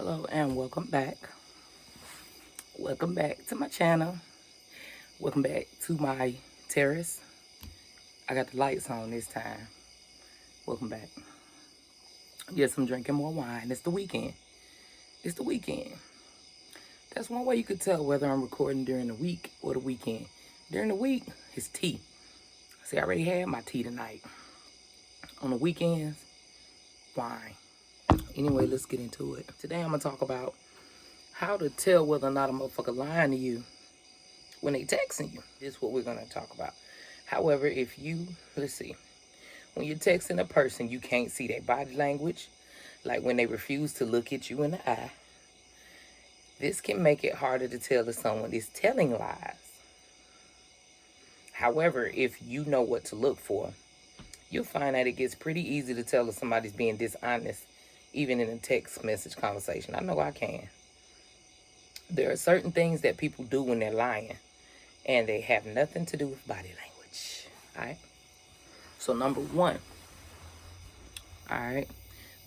Hello and welcome back. Welcome back to my channel. Welcome back to my terrace. I got the lights on this time. Welcome back. Yes, I'm drinking more wine. It's the weekend. It's the weekend. That's one way you could tell whether I'm recording during the week or the weekend. During the week, it's tea. See, I already had my tea tonight. On the weekends, wine. Anyway, let's get into it. Today I'm going to talk about how to tell whether or not a motherfucker lying to you when they texting you. This is what we're going to talk about. However, if you, let's see, when you're texting a person, you can't see their body language, like when they refuse to look at you in the eye. This can make it harder to tell if someone is telling lies. However, if you know what to look for, you'll find that it gets pretty easy to tell if somebody's being dishonest, even in a text message conversation. I know I can. There are certain things that people do when they're lying, and they have nothing to do with body language. All right? So number one, all right,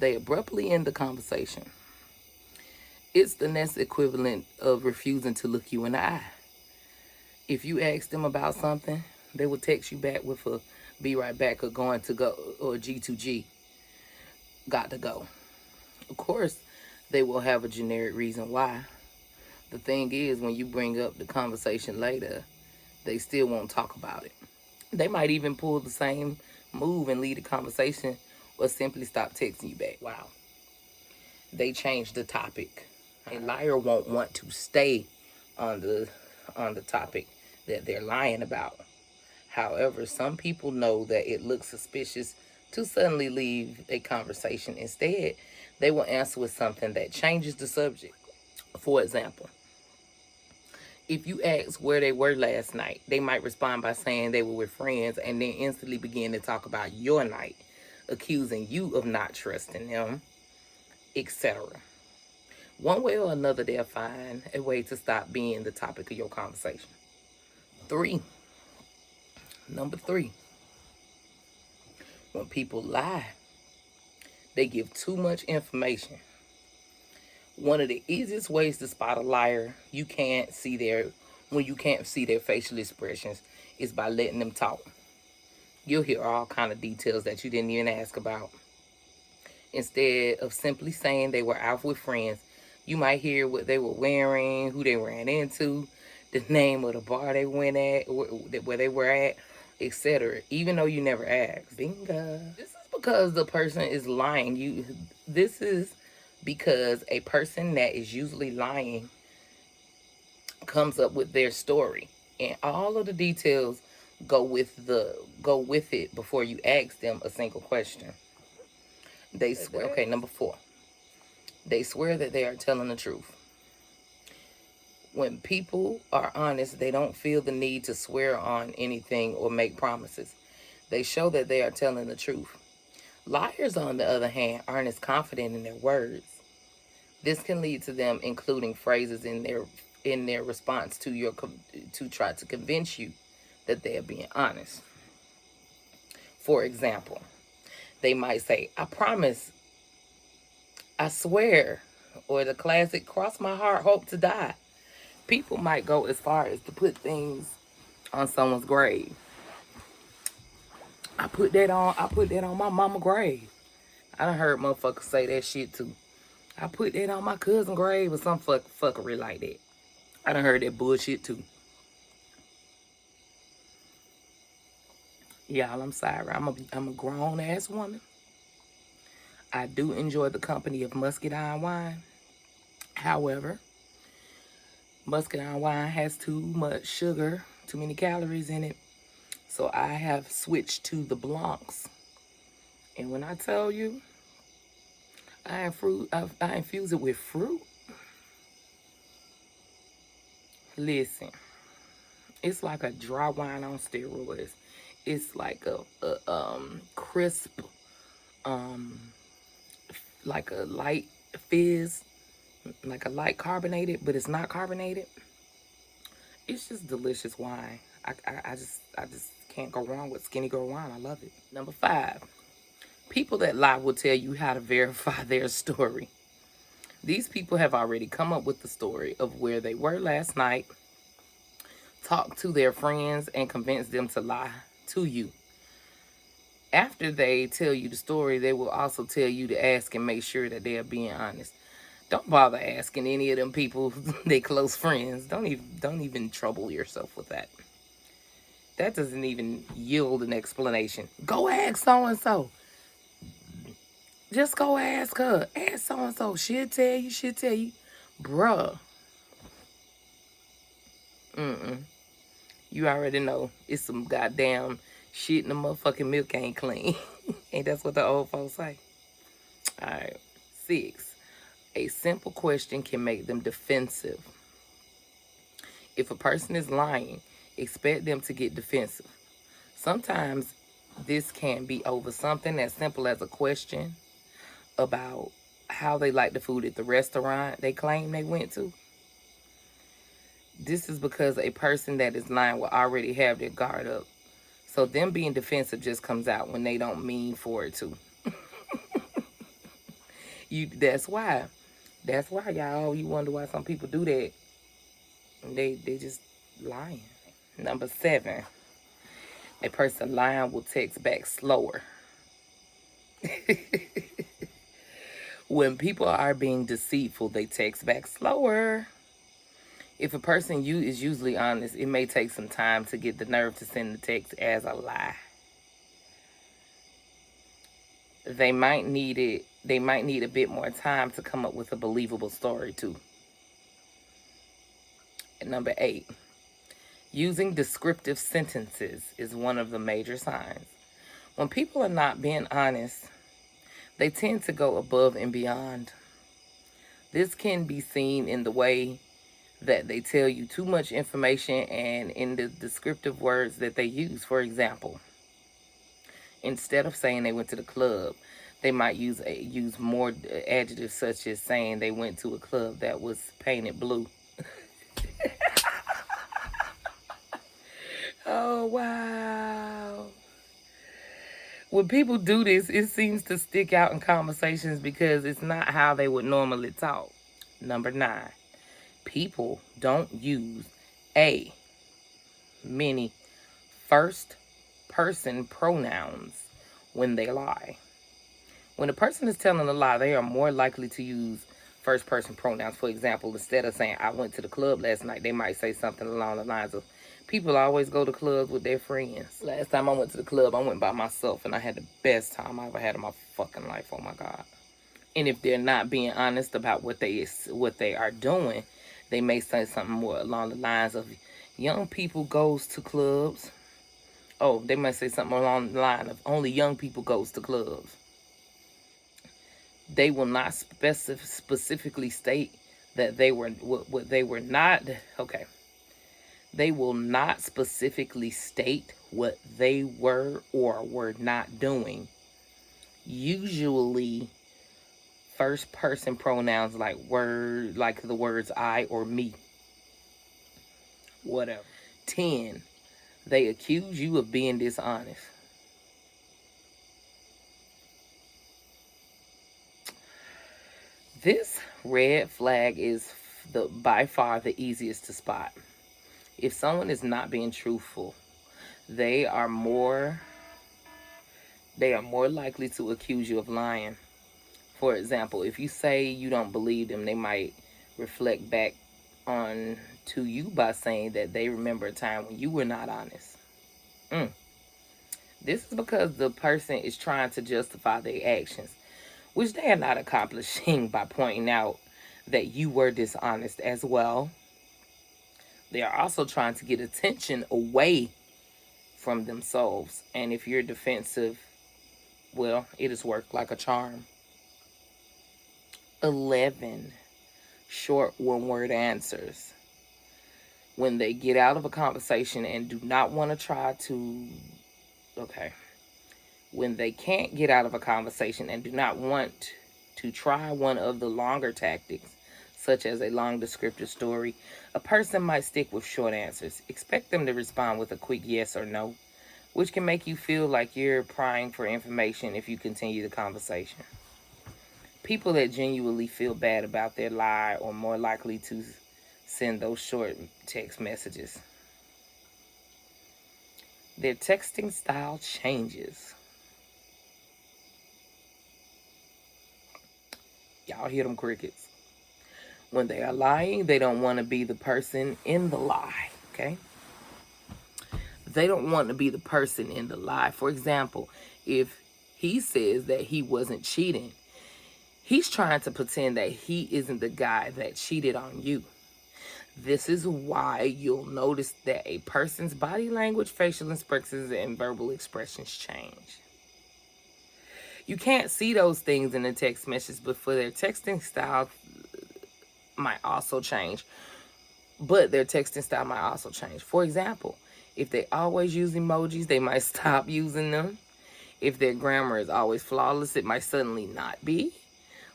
they abruptly end the conversation. It's the next equivalent of refusing to look you in the eye. If you ask them about something, they will text you back with a be right back or going to go or G2G, got to go. Of course, they will have a generic reason why. The thing is, when you bring up the conversation later, they still won't talk about it. They might even pull the same move and lead the conversation or simply stop texting you back. Wow. They changed the topic. A liar won't want to stay on the topic that they're lying about. However, some people know that it looks suspicious to suddenly leave a conversation. Instead, they will answer with something that changes the subject. For example, if you ask where they were last night, they might respond by saying they were with friends and then instantly begin to talk about your night, accusing you of not trusting them, etc. One way or another, they'll find a way to stop being the topic of your conversation. Number three, when people lie, they give too much information. One of the easiest ways to spot a liar when you can't see their facial expressions is by letting them talk. You'll hear all kind of details that you didn't even ask about. Instead of simply saying they were out with friends, you might hear what they were wearing, who they ran into, the name of the bar they went at, where they were at, etc. Even though you never asked. Bingo. This is because the person is lying. This is because a person that is usually lying comes up with their story, and all of the details go with it before you ask them a single question. They swear. Okay, number 4. They swear that they are telling the truth. When people are honest, they don't feel the need to swear on anything or make promises. They show that they are telling the truth. Liars, on the other hand, aren't as confident in their words. This can lead to them including phrases in their response to try to convince you that they are being honest. For example, they might say, "I promise," "I swear," or the classic "cross my heart, hope to die." People might go as far as to put things on someone's grave. I put that on my mama's grave. I done heard motherfuckers say that shit too. I put that on my cousin's grave or some fuckery like that. I done heard that bullshit too. Y'all, I'm sorry. I'm a grown ass woman. I do enjoy the company of muscadine wine. However, muscadine wine has too much sugar, too many calories in it. So I have switched to the Blancs. And when I tell you, I infuse it with fruit. Listen, it's like a dry wine on steroids. It's like a crisp, like a light fizz, like a light carbonated, but it's not carbonated. It's just delicious wine. I just can't go wrong with Skinny Girl wine. I love it. Number 5, people that lie will tell you how to verify their story. These people have already come up with the story of where they were last night, talked to their friends, and convinced them to lie to you. After they tell you the story, they will also tell you to ask and make sure that they are being honest. Don't bother asking any of them people, they close friends. Don't even trouble yourself with that. That doesn't even yield an explanation. Go ask so and so. Just go ask her. Ask so and so. She'll tell you. She'll tell you, bruh. You already know it's some goddamn shit in the motherfucking milk ain't clean. Ain't that's what the old folks say? All right. 6. A simple question can make them defensive. If a person is lying, expect them to get defensive. Sometimes this can be over something as simple as a question about how they like the food at the restaurant they claim they went to. This is because a person that is lying will already have their guard up. So them being defensive just comes out when they don't mean for it to. That's why, y'all, you wonder why some people do that. They just lying. Number 7, a person lying will text back slower. When people are being deceitful, they text back slower. If a person is usually honest, it may take some time to get the nerve to send the text as a lie. They might need a bit more time to come up with a believable story too. And number 8, using descriptive sentences is one of the major signs. When people are not being honest, they tend to go above and beyond. This can be seen in the way that they tell you too much information and in the descriptive words that they use. For example, instead of saying they went to the club, they might use more adjectives such as saying they went to a club that was painted blue. Oh, wow. When people do this, it seems to stick out in conversations because it's not how they would normally talk. Number 9, people don't use many first-person pronouns when they lie. When a person is telling a lie, they are more likely to use first-person pronouns. For example, instead of saying, I went to the club last night, they might say something along the lines of, people always go to clubs with their friends. Last time I went to the club, I went by myself, and I had the best time I ever had in my fucking life. Oh, my God. And if they're not being honest about what they are doing, they may say something more along the lines of, young people goes to clubs. Oh, they might say something along the line of, only young people goes to clubs. They will not specifically state that they were what they were not. Okay. They will not specifically state what they were or were not doing. Usually, first-person pronouns like the words I or me. Whatever. 10, they accuse you of being dishonest. This red flag is by far the easiest to spot. If someone is not being truthful, they are more likely to accuse you of lying. For example, if you say you don't believe them, they might reflect back on to you by saying that they remember a time when you were not honest. This is because the person is trying to justify their actions, which they are not accomplishing by pointing out that you were dishonest as well. They are also trying to get attention away from themselves. And if you're defensive, well, it has worked like a charm. 11, short one-word answers. When they get out of a conversation and do not want to try to... Okay. When they can't get out of a conversation and do not want to try one of the longer tactics, such as a long descriptive story, a person might stick with short answers. Expect them to respond with a quick yes or no, which can make you feel like you're prying for information if you continue the conversation. People that genuinely feel bad about their lie are more likely to send those short text messages. Their texting style changes. Y'all hear them crickets. When they are lying, they don't want to be the person in the lie, okay? They don't want to be the person in the lie. For example, if he says that he wasn't cheating, he's trying to pretend that he isn't the guy that cheated on you. This is why you'll notice that a person's body language, facial expressions, and verbal expressions change. You can't see those things in the text message, but for their texting style might also change. For example, if they always use emojis, they might stop using them. If their grammar is always flawless, it might suddenly not be.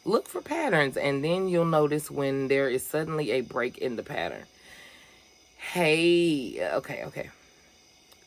Look for patterns, and then you'll notice when there is suddenly a break in the pattern. Okay.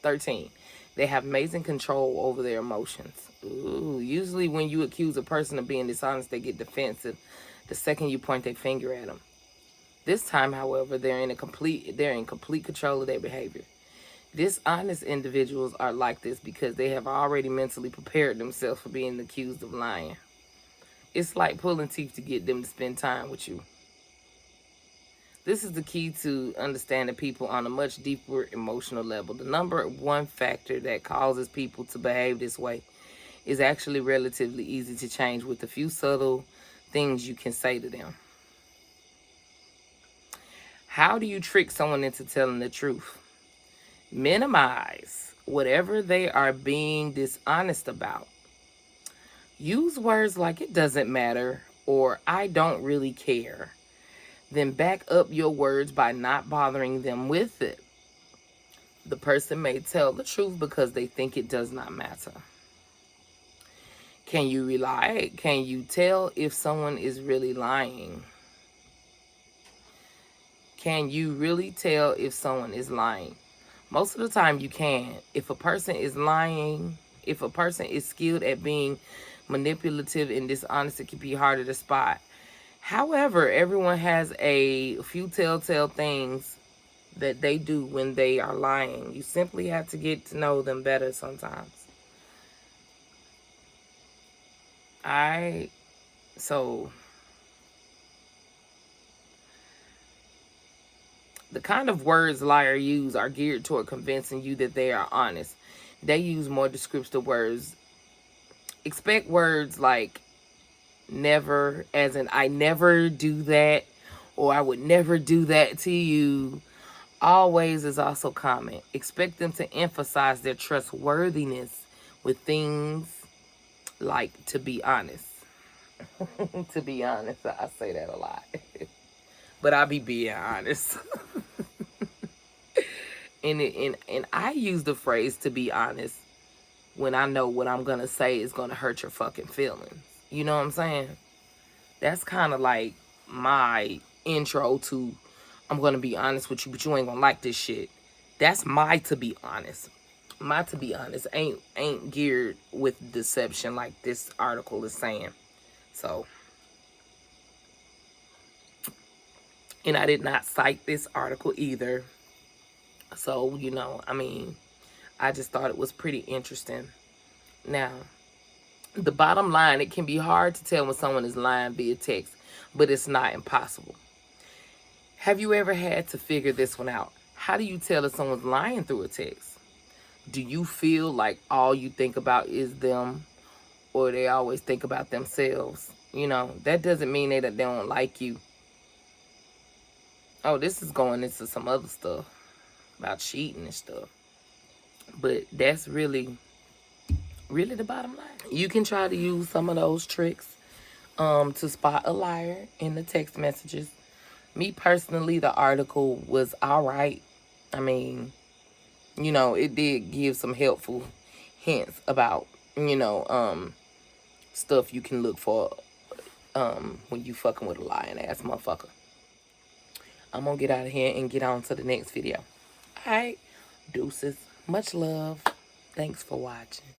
13. They have amazing control over their emotions. Ooh, usually when you accuse a person of being dishonest, they get defensive the second you point their finger at them. This time, however, they're in complete control of their behavior. Dishonest individuals are like this because they have already mentally prepared themselves for being accused of lying. It's like pulling teeth to get them to spend time with you. This is the key to understanding people on a much deeper emotional level. The number one factor that causes people to behave this way is actually relatively easy to change with a few subtle things you can say to them. How do you trick someone into telling the truth? Minimize whatever they are being dishonest about. Use words like "it doesn't matter" or "I don't really care." Then back up your words by not bothering them with it. The person may tell the truth because they think it does not matter. Can you rely? Can you tell if someone is really lying? Can you really tell if someone is lying? Most of the time you can. If a person is lying, if a person is skilled at being manipulative and dishonest, it can be harder to spot. However, everyone has a few telltale things that they do when they are lying. You simply have to get to know them better sometimes. The kind of words liars use are geared toward convincing you that they are honest. They use more descriptive words. Expect words like never, as in "I never do that," or "I would never do that to you." Always is also common. Expect them to emphasize their trustworthiness with things like "to be honest." To be honest, I say that a lot. But I be being honest. And I use the phrase "to be honest" when I know what I'm going to say is going to hurt your fucking feelings. You know what I'm saying? That's kind of like my intro to "I'm going to be honest with you, but you ain't going to like this shit." That's my "to be honest." My "to be honest" ain't geared with deception like this article is saying. So, and I did not cite this article either. So, I just thought it was pretty interesting. Now, the bottom line, it can be hard to tell when someone is lying via text, but it's not impossible. Have you ever had to figure this one out? How do you tell if someone's lying through a text? Do you feel like all you think about is them, or they always think about themselves? That doesn't mean that they don't like you. Oh, this is going into some other stuff about cheating and stuff. But that's really the bottom line. You can try to use some of those tricks to spot a liar in the text messages. Me personally, the article was all right. It did give some helpful hints about, stuff you can look for when you fucking with a lying ass motherfucker. I'm gonna get out of here and get on to the next video. All right, deuces. Much love. Thanks for watching.